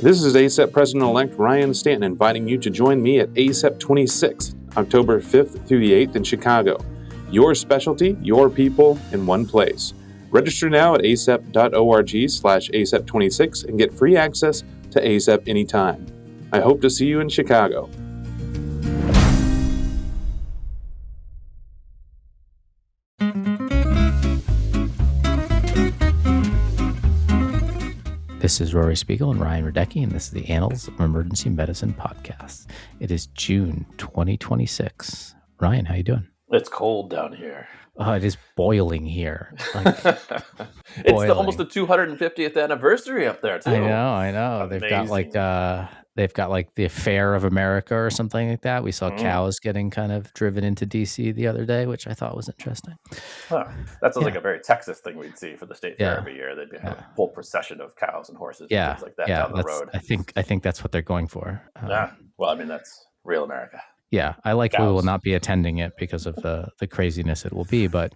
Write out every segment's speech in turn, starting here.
This is ACEP President-elect Ryan Stanton inviting you to join me at ACEP 26, October 5th through the 8th in Chicago. Your specialty, your people, in one place. Register now at acep.org/ACEP26 and get free access to ACEP anytime. I hope to see you in Chicago. This is Rory Spiegel and Ryan Radecki, and this is the Annals of Emergency Medicine podcast. It is June 2026. Ryan, how you doing? It's cold down here. Oh, it is boiling here. It's almost the 250th anniversary up there too. I know. Amazing. They've got like the Fair of America or something like that. We saw cows getting kind of driven into DC the other day, which I thought was interesting. Huh. That sounds like a very Texas thing we'd see for the state fair every year. They'd have a whole procession of cows and horses and things like that down the road. I think that's what they're going for. Well, I mean, that's real America. Yeah, I like we will not be attending it because of the craziness it will be. But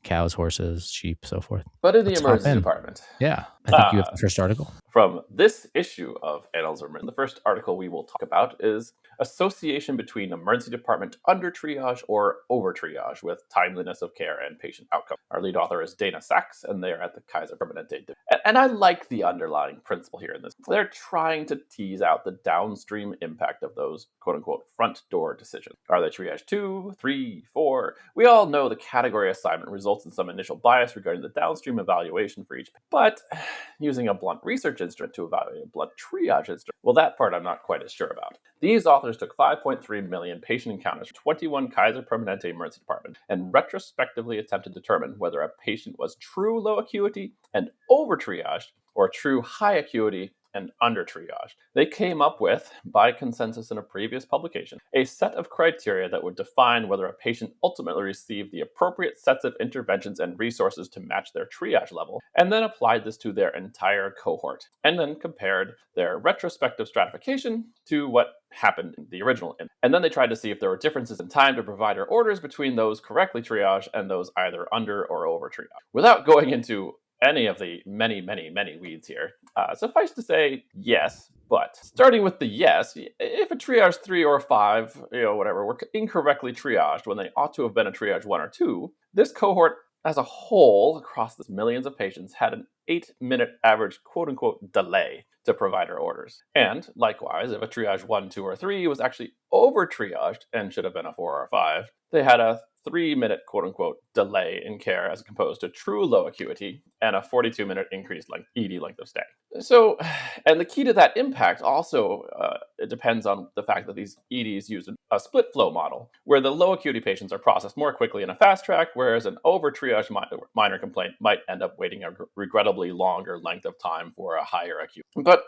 cows, horses, sheep, so forth. But in the emergency department. Yeah, I think you have the first article. From this issue of Annals of Emergency, the first article we will talk about is association between emergency department under triage or over triage with timeliness of care and patient outcome. Our lead author is Dana Sachs, and they are at the Kaiser Permanente. And I like the underlying principle here in this. They're trying to tease out the downstream impact of those quote-unquote front door decisions. Are they triage 2, 3, 4? We all know the category assignment results in some initial bias regarding the downstream evaluation for each. But using a blunt research instrument to evaluate a blunt triage instrument, well, that part I'm not quite as sure about. These authors took 5.3 million patient encounters from 21 Kaiser Permanente emergency departments and retrospectively attempted to determine whether a patient was true low acuity and over triaged or true high acuity and under triage. They came up with, by consensus in a previous publication, a set of criteria that would define whether a patient ultimately received the appropriate sets of interventions and resources to match their triage level, and then applied this to their entire cohort, and then compared their retrospective stratification to what happened in the original. And then they tried to see if there were differences in time to provider orders between those correctly triaged and those either under or over triaged. Without going into any of the many weeds here. Suffice to say, yes, but starting with the yes, if a triage 3 or 5, were incorrectly triaged when they ought to have been a triage 1 or 2, this cohort as a whole, across the millions of patients, had an 8-minute average quote-unquote delay to provider orders. And likewise, if a triage 1, 2, or 3 was actually over-triaged and should have been a 4 or 5, they had a 3-minute quote-unquote delay in care as opposed to true low acuity and a 42-minute increased ED length of stay. So, and the key to that impact also it depends on the fact that these EDs use a split flow model where the low acuity patients are processed more quickly in a fast track, whereas an over triage minor complaint might end up waiting a regrettably longer length of time for a higher acuity. But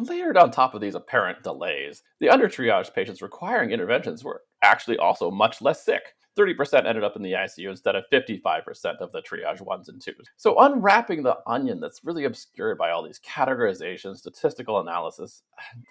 layered on top of these apparent delays, the under triage patients requiring interventions were actually also much less sick. 30% ended up in the ICU instead of 55% of the triage 1s and 2s. So unwrapping the onion that's really obscured by all these categorizations, statistical analysis,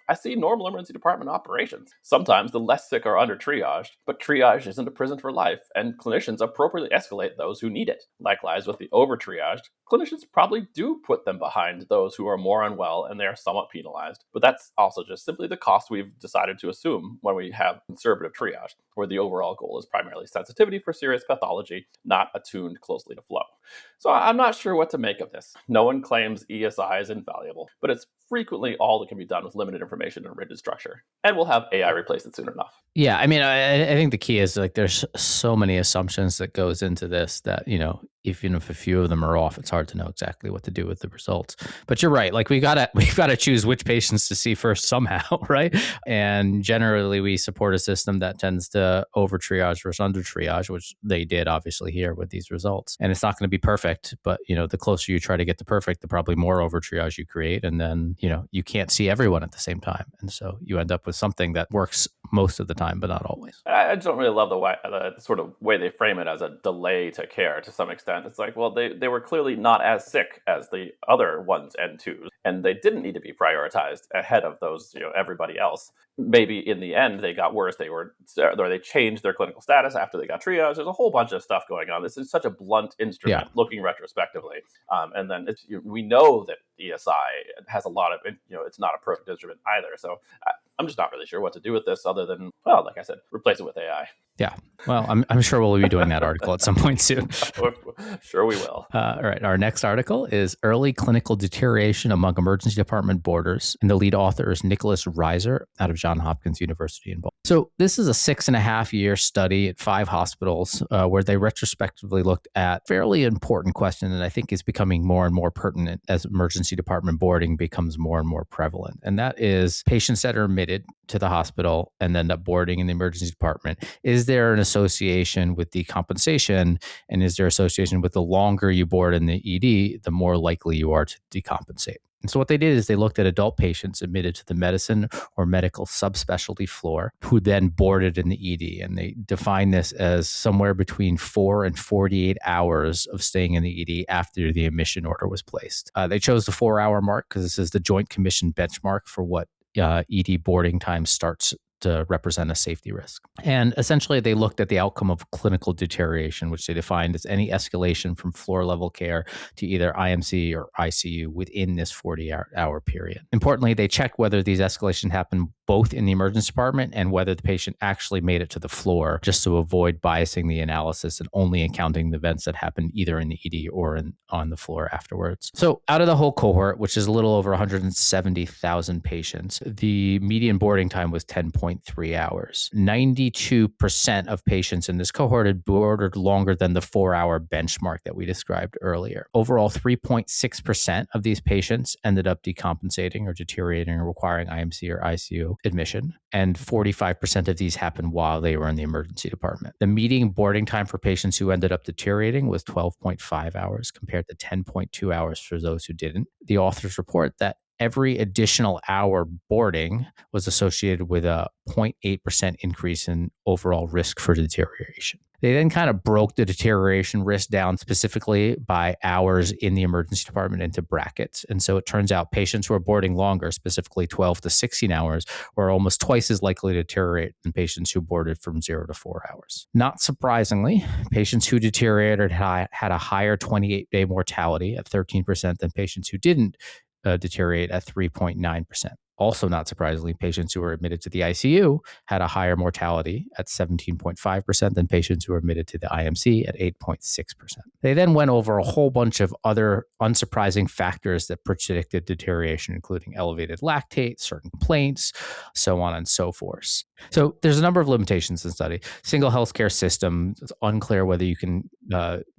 I see normal emergency department operations. Sometimes the less sick are under triaged, but triage isn't a prison for life, and clinicians appropriately escalate those who need it. Likewise, with the over triaged, clinicians probably do put them behind those who are more unwell and they are somewhat penalized. But that's also just simply the cost we've decided to assume when we have conservative triage, where the overall goal is primarily sensitivity for serious pathology, not attuned closely to flow. So I'm not sure what to make of this. No one claims ESI is infallible, but it's frequently all that can be done with limited information and rigid structure. And we'll have AI replace it soon enough. Yeah, I mean, I think the key is there's so many assumptions that goes into this that, even if a few of them are off, it's hard to know exactly what to do with the results. But you're right. We've got to choose which patients to see first somehow, right? And generally, we support a system that tends to over triage versus under triage, which they did obviously here with these results. And it's not going to be perfect, but the closer you try to get to perfect, the probably more over triage you create, and then you can't see everyone at the same time, and so you end up with something that works most of the time, but not always. I just don't really love the sort of way they frame it as a delay to care to some extent. It's like, well, they were clearly not as sick as the other 1s and 2s. and they didn't need to be prioritized ahead of those, everybody else. Maybe in the end they got worse. They changed their clinical status after they got triage. There's a whole bunch of stuff going on. This is such a blunt instrument looking retrospectively. And then we know that ESI has a lot of, it's not a perfect instrument either. So I'm just not really sure what to do with this other than, well, like I said, replace it with AI. Yeah. Well, I'm sure we'll be doing that article at some point soon. Sure we will. All right. Our next article is Early Clinical Deterioration Among Emergency Department Boarders. And the lead author is Nicholas Reiser out of Johns Hopkins University in Baltimore. So this is a 6.5-year study at 5 hospitals where they retrospectively looked at fairly important question that I think is becoming more and more pertinent as emergency department boarding becomes more and more prevalent. And that is patients that are admitted to the hospital and end up boarding in the emergency department. Is there an association with decompensation? And is there association with the longer you board in the ED, the more likely you are to decompensate? And so what they did is they looked at adult patients admitted to the medicine or medical subspecialty floor who then boarded in the ED. And they defined this as somewhere between 4 and 48 hours of staying in the ED after the admission order was placed. They chose the 4-hour mark because this is the Joint Commission benchmark for what ED boarding time starts to represent a safety risk. And essentially, they looked at the outcome of clinical deterioration, which they defined as any escalation from floor level care to either IMC or ICU within this 40-hour period. Importantly, they checked whether these escalations happened both in the emergency department and whether the patient actually made it to the floor, just to avoid biasing the analysis and only accounting the events that happened either in the ED or on the floor afterwards. So out of the whole cohort, which is a little over 170,000 patients, the median boarding time was 10.3 hours. 92% of patients in this cohort had boarded longer than the 4-hour benchmark that we described earlier. Overall, 3.6% of these patients ended up decompensating or deteriorating or requiring IMC or ICU admission, and 45% of these happened while they were in the emergency department. The median boarding time for patients who ended up deteriorating was 12.5 hours compared to 10.2 hours for those who didn't. The authors report that every additional hour boarding was associated with a 0.8% increase in overall risk for deterioration. They then kind of broke the deterioration risk down specifically by hours in the emergency department into brackets. And so it turns out patients who are boarding longer, specifically 12 to 16 hours, were almost twice as likely to deteriorate than patients who boarded from 0 to 4 hours. Not surprisingly, patients who deteriorated had a higher 28-day mortality at 13% than patients who didn't deteriorate at 3.9%. Also, not surprisingly, patients who were admitted to the ICU had a higher mortality at 17.5% than patients who were admitted to the IMC at 8.6%. They then went over a whole bunch of other unsurprising factors that predicted deterioration, including elevated lactate, certain complaints, so on and so forth. So there's a number of limitations in the study. Single healthcare system, it's unclear whether you can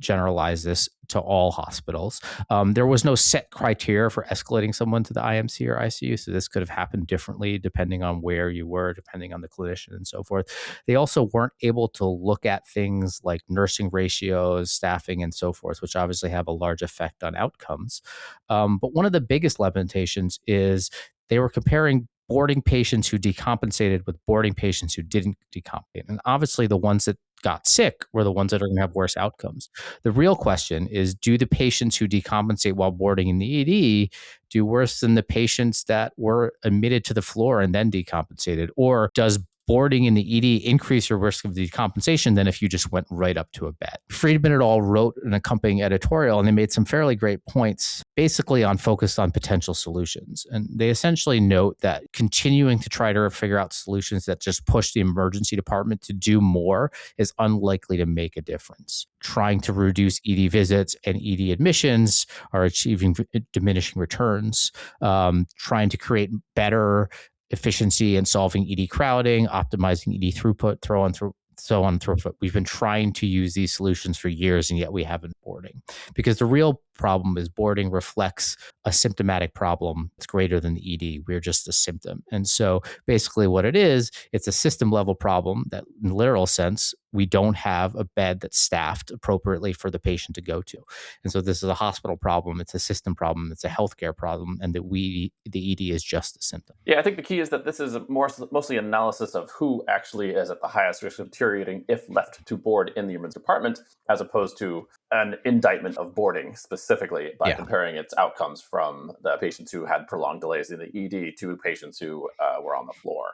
generalize this to all hospitals. There was no set criteria for escalating someone to the IMC or ICU, so this could have happened differently depending on where you were, depending on the clinician and so forth. They also weren't able to look at things like nursing ratios, staffing, and so forth, which obviously have a large effect on outcomes. But one of the biggest limitations is they were comparing boarding patients who decompensated with boarding patients who didn't decompensate. And obviously the ones that got sick were the ones that are going to have worse outcomes. The real question is, do the patients who decompensate while boarding in the ED do worse than the patients that were admitted to the floor and then decompensated? Or does boarding in the ED increase your risk of decompensation than if you just went right up to a bed? Friedman et al. Wrote an accompanying editorial, and they made some fairly great points, basically focused on potential solutions. And they essentially note that continuing to try to figure out solutions that just push the emergency department to do more is unlikely to make a difference. Trying to reduce ED visits and ED admissions are achieving diminishing returns. Trying to create better efficiency in solving ED crowding, optimizing ED throughput, so on and so forth. We've been trying to use these solutions for years, and yet we haven't boarding. Because the real problem is boarding reflects a symptomatic problem that's greater than the ED. We're just a symptom. And so basically what it is, it's a system level problem that in literal sense, we don't have a bed that's staffed appropriately for the patient to go to. And so this is a hospital problem. It's a system problem. It's a healthcare problem. And the ED is just a symptom. Yeah, I think the key is that this is mostly analysis of who actually is at the highest risk of deteriorating if left to board in the emergency department, as opposed to an indictment of boarding specifically by comparing its outcomes from the patients who had prolonged delays in the ED to patients who were on the floor.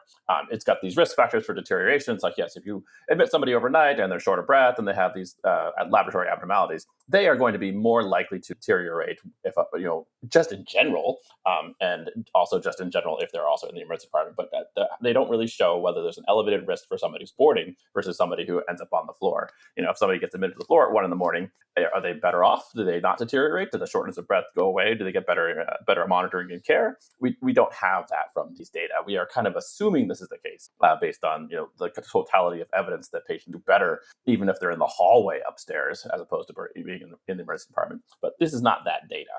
It's got these risk factors for deterioration. It's like, yes, if you admit somebody overnight and they're short of breath and they have these laboratory abnormalities, they are going to be more likely to deteriorate if, just in general, and also just in general if they're also in the emergency department. But they don't really show whether there's an elevated risk for somebody who's boarding versus somebody who ends up on the floor. If somebody gets admitted to the floor at 1 a.m, are they better off? Do they not deteriorate? Do the shortness of breath go away? Do they get better monitoring and care? We don't have that from these data. We are kind of assuming this is the case based on the totality of evidence that patients do better even if they're in the hallway upstairs as opposed to being in the emergency department. But this is not that data.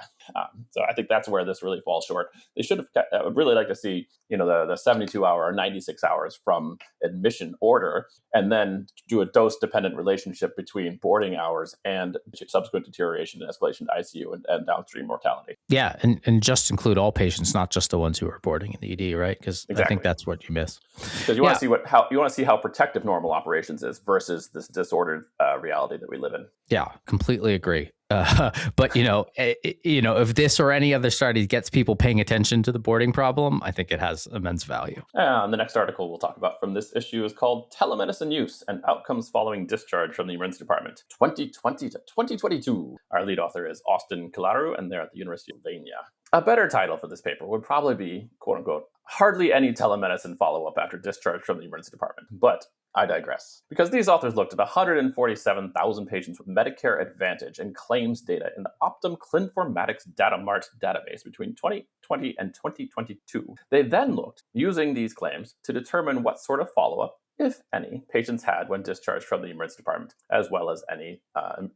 So I think that's where this really falls short. They should have. I would really like to see the 72 hour or 96 hours from admission order, and then do a dose dependent relationship between boarding hours and subsequent deterioration and escalation to ICU and downstream mortality. Yeah, and just include all patients, not just the ones who are boarding in the ED, right? Because I think that's what you miss. Because you want to see how protective normal operations is versus this disordered reality that we live in. Yeah, completely agree. But if this or any other study gets people paying attention to the boarding problem, I think it has immense value. And the next article we'll talk about from this issue is called Telemedicine Use and Outcomes Following Discharge from the Emergency Department, 2020 to 2022. Our lead author is Austin Kilaru, and they're at the University of Pennsylvania. A better title for this paper would probably be, quote unquote, hardly any telemedicine follow-up after discharge from the emergency department. But I digress. Because these authors looked at 147,000 patients with Medicare Advantage and claims data in the Optum Clinformatics Data Mart database between 2020 and 2022. They then looked, using these claims, to determine what sort of follow-up, if any, patients had when discharged from the emergency department, as well as any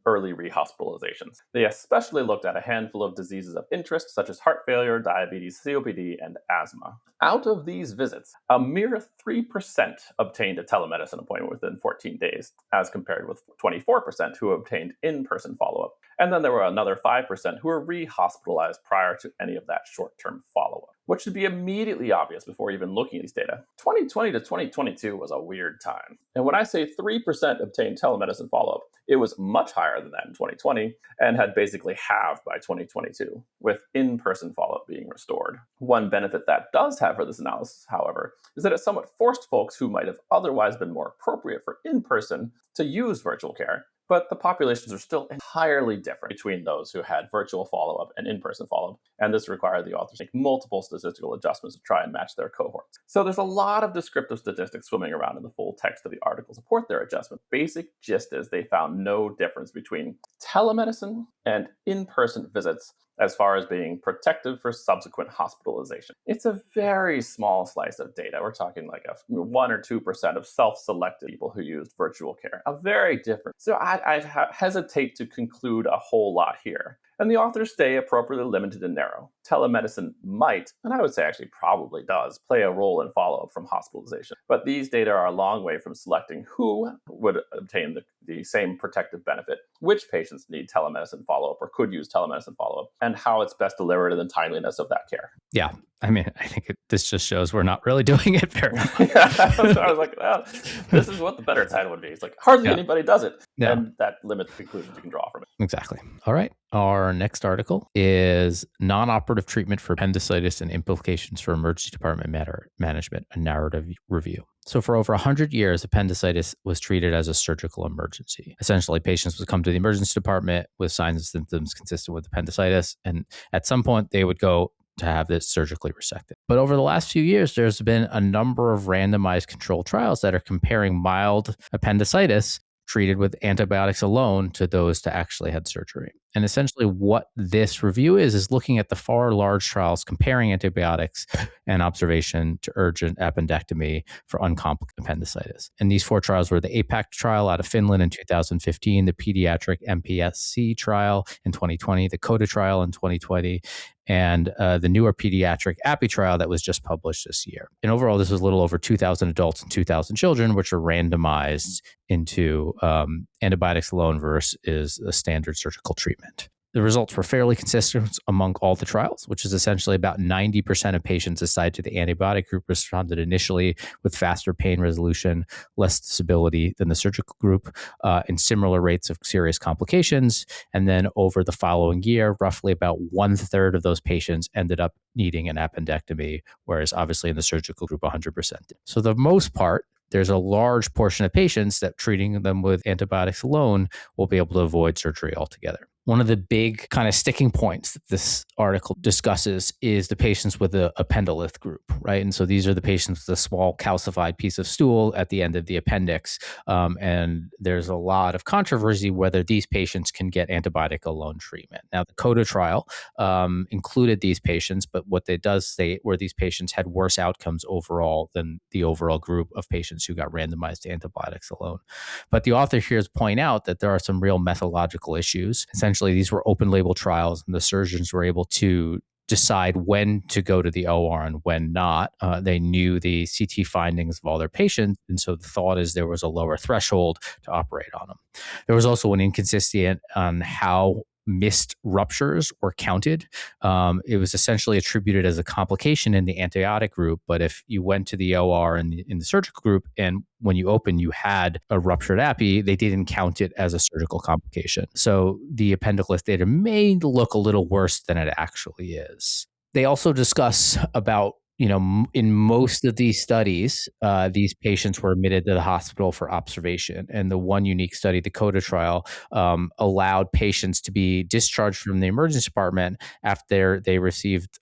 early rehospitalizations. They especially looked at a handful of diseases of interest, such as heart failure, diabetes, COPD, and asthma. Out of these visits, a mere 3% obtained a telemedicine appointment within 14 days, as compared with 24% who obtained in-person follow-up. And then there were another 5% who were rehospitalized prior to any of that short-term follow-up, which should be immediately obvious before even looking at these data. 2020 to 2022 was a weird time. And when I say 3% obtained telemedicine follow-up, it was much higher than that in 2020 and had basically halved by 2022, with in-person follow-up being restored. One benefit that does have for this analysis, however, is that it somewhat forced folks who might have otherwise been more appropriate for in-person to use virtual care. But the populations are still entirely different between those who had virtual follow-up and in-person follow-up, and this required the authors to make multiple statistical adjustments to try and match their cohorts. So there's a lot of descriptive statistics swimming around in the full text of the article to support their adjustment. Basic gist is they found no difference between telemedicine and in-person visits as far as being protective for subsequent hospitalization. It's a very small slice of data. We're talking like 1 or 2% of self-selected people who used virtual care. A very different. So I hesitate to conclude a whole lot here. And the authors stay appropriately limited and narrow. Telemedicine might, and I would say actually probably does, play a role in follow-up from hospitalization. But these data are a long way from selecting who would obtain the same protective benefit, which patients need telemedicine follow-up or could use telemedicine follow-up, and how it's best delivered and the timeliness of that care. Yeah. I mean, I think this just shows we're not really doing it very well. So I was like, this is what the better title would be. It's like, hardly anybody does it. Yeah. And that limits the conclusions you can draw from it. Exactly. All right. Our next article is nonoperative treatment for appendicitis and implications for emergency department management, a narrative review. So for over 100 years, appendicitis was treated as a surgical emergency. Essentially, patients would come to the emergency department with signs and symptoms consistent with appendicitis, and at some point they would go to have this surgically resected. But over the last few years, there's been a number of randomized controlled trials that are comparing mild appendicitis treated with antibiotics alone to those that actually had surgery. And essentially what this review is looking at the far large trials comparing antibiotics and observation to urgent appendectomy for uncomplicated appendicitis. And these 4 trials were the APAC trial out of Finland in 2015, the pediatric MPSC trial in 2020, the CODA trial in 2020, and the newer pediatric API trial that was just published this year. And overall, this was a little over 2,000 adults and 2,000 children, which are randomized into antibiotics alone versus a standard surgical treatment. The results were fairly consistent among all the trials, which is essentially about 90% of patients assigned to the antibiotic group responded initially with faster pain resolution, less disability than the surgical group, and similar rates of serious complications. And then over the following year, roughly about 1/3 of those patients ended up needing an appendectomy, whereas obviously in the surgical group, 100% did. So the most part, there's a large portion of patients that treating them with antibiotics alone will be able to avoid surgery altogether. One of the big kind of sticking points that this article discusses is the patients with the appendolith group, right? And so these are the patients with a small calcified piece of stool at the end of the appendix. And there's a lot of controversy whether these patients can get antibiotic alone treatment. Now, the CODA trial included these patients, but what it does state where these patients had worse outcomes overall than the overall group of patients who got randomized to antibiotics alone. But the author here is pointing out that there are some real methodological issues. Essentially, these were open label trials, and the surgeons were able to decide when to go to the OR and when not. They knew the CT findings of all their patients, and so the thought is there was a lower threshold to operate on them. There was also an inconsistency on how missed ruptures were counted. It was essentially attributed as a complication in the antibiotic group, but if you went to the OR in the surgical group and when you opened, you had a ruptured appy, they didn't count it as a surgical complication. So the appendictis data may look a little worse than it actually is. They also discuss about in most of these studies, these patients were admitted to the hospital for observation. And the one unique study, the CODA trial, allowed patients to be discharged from the emergency department after they received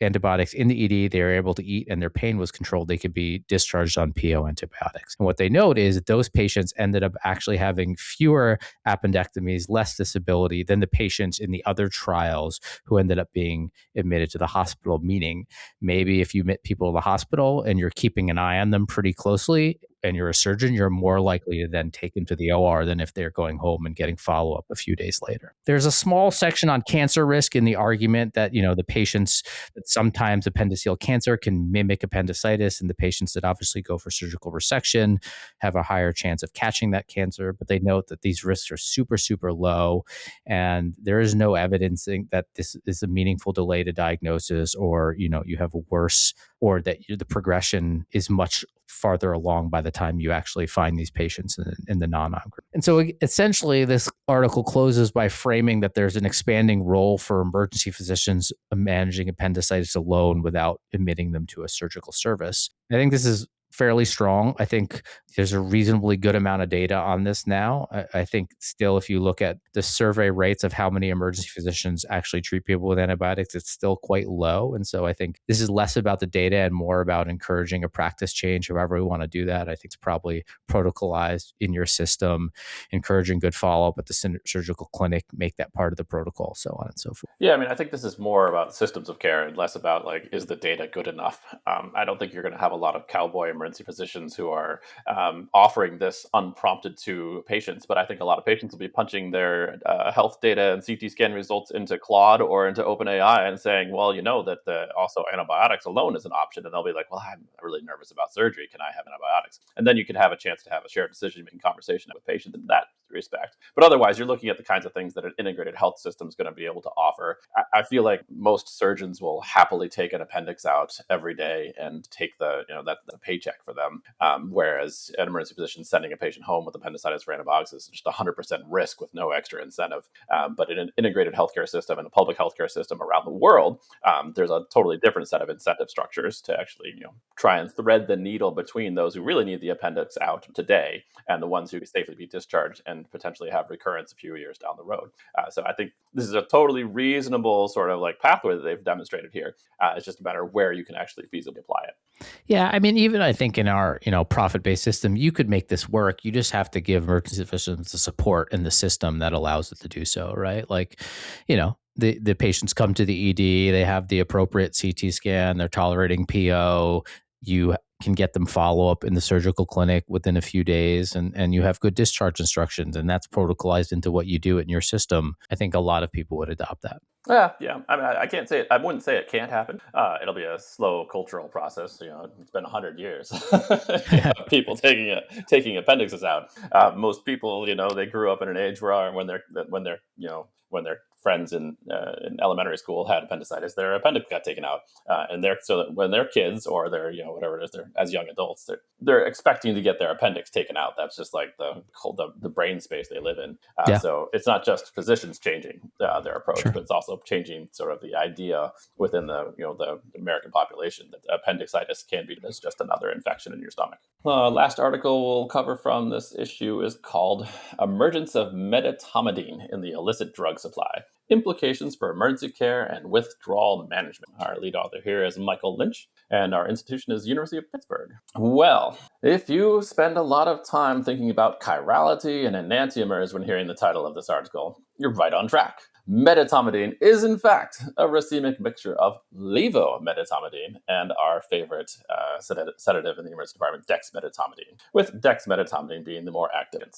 antibiotics in the ED, they were able to eat and their pain was controlled. They could be discharged on PO antibiotics. And what they note is that those patients ended up actually having fewer appendectomies, less disability than the patients in the other trials who ended up being admitted to the hospital, meaning maybe if you admit people to the hospital and you're keeping an eye on them pretty closely, and you're a surgeon, you're more likely to then take them to the OR than if they're going home and getting follow-up a few days later. There's a small section on cancer risk in the argument that, the patients that sometimes appendiceal cancer can mimic appendicitis, and the patients that obviously go for surgical resection have a higher chance of catching that cancer. But they note that these risks are super, super low, and there is no evidence that this is a meaningful delay to diagnosis, or, you have a worse, or that the progression is much farther along by the time you actually find these patients in the non-on group. And so essentially this article closes by framing that there's an expanding role for emergency physicians managing appendicitis alone without admitting them to a surgical service. I think this is fairly strong. I think there's a reasonably good amount of data on this now. I think still, if you look at the survey rates of how many emergency physicians actually treat people with antibiotics, it's still quite low. And so I think this is less about the data and more about encouraging a practice change, however we want to do that. I think it's probably protocolized in your system, encouraging good follow-up at the surgical clinic, make that part of the protocol, so on and so forth. Yeah, I think this is more about systems of care and less about is the data good enough? I don't think you're going to have a lot of cowboy emergency physicians who are offering this unprompted to patients, but I think a lot of patients will be punching their health data and CT scan results into Claude or into OpenAI and saying, well, that also antibiotics alone is an option. And they'll be like, well, I'm really nervous about surgery. Can I have antibiotics? And then you can have a chance to have a shared decision-making conversation with patients in that respect. But otherwise, you're looking at the kinds of things that an integrated health system is going to be able to offer. I feel like most surgeons will happily take an appendix out every day and take that's the paycheck for them. Whereas an emergency physician sending a patient home with appendicitis for antibiotics is just 100% risk with no extra incentive. But in an integrated healthcare system and a public healthcare system around the world, there's a totally different set of incentive structures to actually try and thread the needle between those who really need the appendix out today and the ones who can safely be discharged and potentially have recurrence a few years down the road. So I think this is a totally reasonable sort of pathway that they've demonstrated here. It's just a matter of where you can actually feasibly apply it. Yeah, even I think in our profit-based system, you could make this work. You just have to give emergency physicians the support in the system that allows it to do so, right? The patients come to the ED, they have the appropriate CT scan, they're tolerating PO, you can get them follow-up in the surgical clinic within a few days, and you have good discharge instructions, and that's protocolized into what you do in your system. I think a lot of people would adopt that. Yeah. I can't say it. I wouldn't say it can't happen. It'll be a slow cultural process. It's been 100 years. People taking appendixes out. Most people, they grew up in an age where when they're friends in elementary school had appendicitis, their appendix got taken out, and so that when they're kids or they're whatever it is, they're as young adults, they're expecting to get their appendix taken out. That's just like the brain space they live in. So it's not just physicians changing their approach, but it's also changing sort of the idea within the American population that appendicitis can be just another infection in your stomach. Last article we'll cover from this issue is called "Emergence of Medetomidine in the Illicit Drug Supply: Implications for Emergency Care and Withdrawal Management." Our lead author here is Michael Lynch, and our institution is University of Pittsburgh. Well, if you spend a lot of time thinking about chirality and enantiomers when hearing the title of this article, you're right on track. Medetomidine is, in fact, a racemic mixture of levomedetomidine and our favorite sedative in the emergency department, dexmedetomidine, with dexmedetomidine being the more active.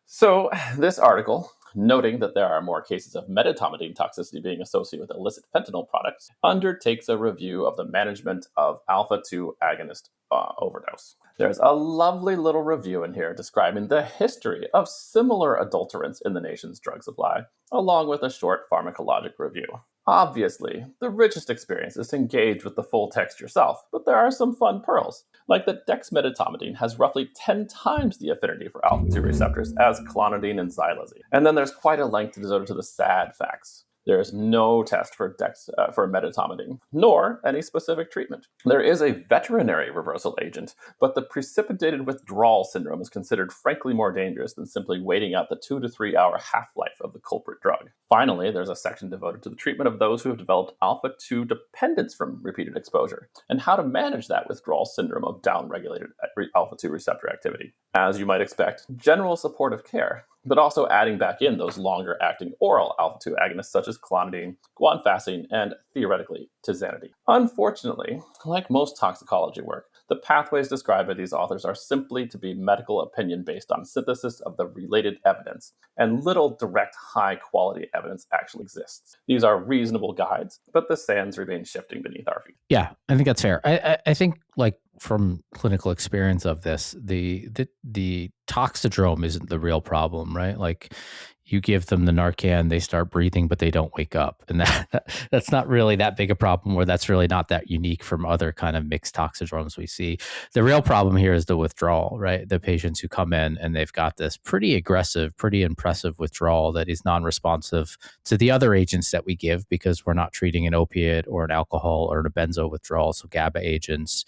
So this article, noting that there are more cases of medetomidine toxicity being associated with illicit fentanyl products, undertakes a review of the management of alpha-2 agonist overdose. There's a lovely little review in here describing the history of similar adulterants in the nation's drug supply, along with a short pharmacologic review. Obviously, the richest experience is to engage with the full text yourself, but there are some fun pearls, like that dexmedetomidine has roughly 10 times the affinity for alpha-2 receptors as clonidine and xylazine. And then there's quite a length devoted to the sad facts. There is no test for medetomidine, nor any specific treatment. There is a veterinary reversal agent, but the precipitated withdrawal syndrome is considered frankly more dangerous than simply waiting out the 2 to 3 hour half-life of the culprit drug. Finally, there's a section devoted to the treatment of those who have developed alpha-2 dependence from repeated exposure, and how to manage that withdrawal syndrome of downregulated alpha-2 receptor activity. As you might expect, general supportive care, but also adding back in those longer-acting oral alpha-2 agonists such as clonidine, guanfacine, and theoretically tizanidine. Unfortunately, like most toxicology work, the pathways described by these authors are simply to be medical opinion based on synthesis of the related evidence, and little direct high-quality evidence actually exists. These are reasonable guides, but the sands remain shifting beneath our feet. Yeah, I think that's fair. I think, like, from clinical experience of this, the toxidrome isn't the real problem, right? Like, you give them the Narcan, they start breathing, but they don't wake up. And that's not really that big a problem, or that's really not that unique from other kind of mixed toxidromes we see. The real problem here is the withdrawal, right? The patients who come in and they've got this pretty aggressive, pretty impressive withdrawal that is non-responsive to the other agents that we give, because we're not treating an opiate or an alcohol or a benzo withdrawal. So GABA agents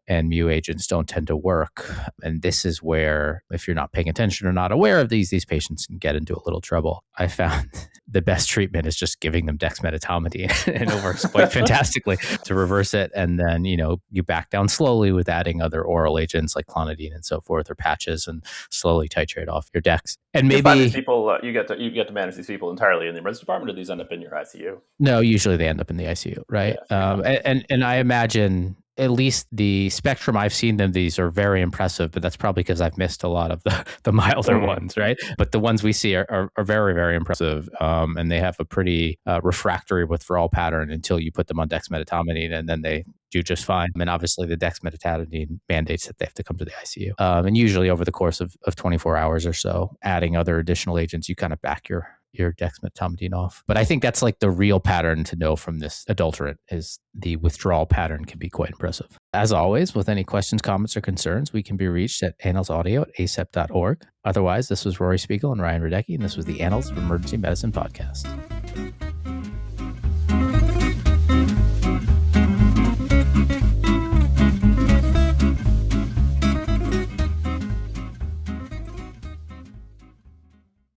and mu agents don't tend to work. And this is where, if you're not paying attention or not aware of these patients can get into a little trouble. I found the best treatment is just giving them dexmedetomidine, and it works quite fantastically to reverse it. And then, you back down slowly with adding other oral agents like clonidine and so forth, or patches, and slowly titrate off your dex. And maybe you find these people, you get to manage these people entirely in the emergency department, or these end up in your ICU? No, usually they end up in the ICU, right? Yeah, and I imagine, at least the spectrum I've seen them, these are very impressive, but that's probably because I've missed a lot of the milder ones, right? But the ones we see are very, very impressive. And they have a pretty refractory withdrawal pattern until you put them on dexmedetomidine, and then they do just fine. And obviously the dexmedetomidine mandates that they have to come to the ICU. And usually over the course of 24 hours or so, adding other additional agents, you kind of back your dexmedetomidine off. But I think that's like the real pattern to know from this adulterant, is the withdrawal pattern can be quite impressive. As always, with any questions, comments, or concerns, we can be reached at annalsaudio@acep.org. Otherwise, this was Rory Spiegel and Ryan Radecki, and this was the Annals of Emergency Medicine podcast.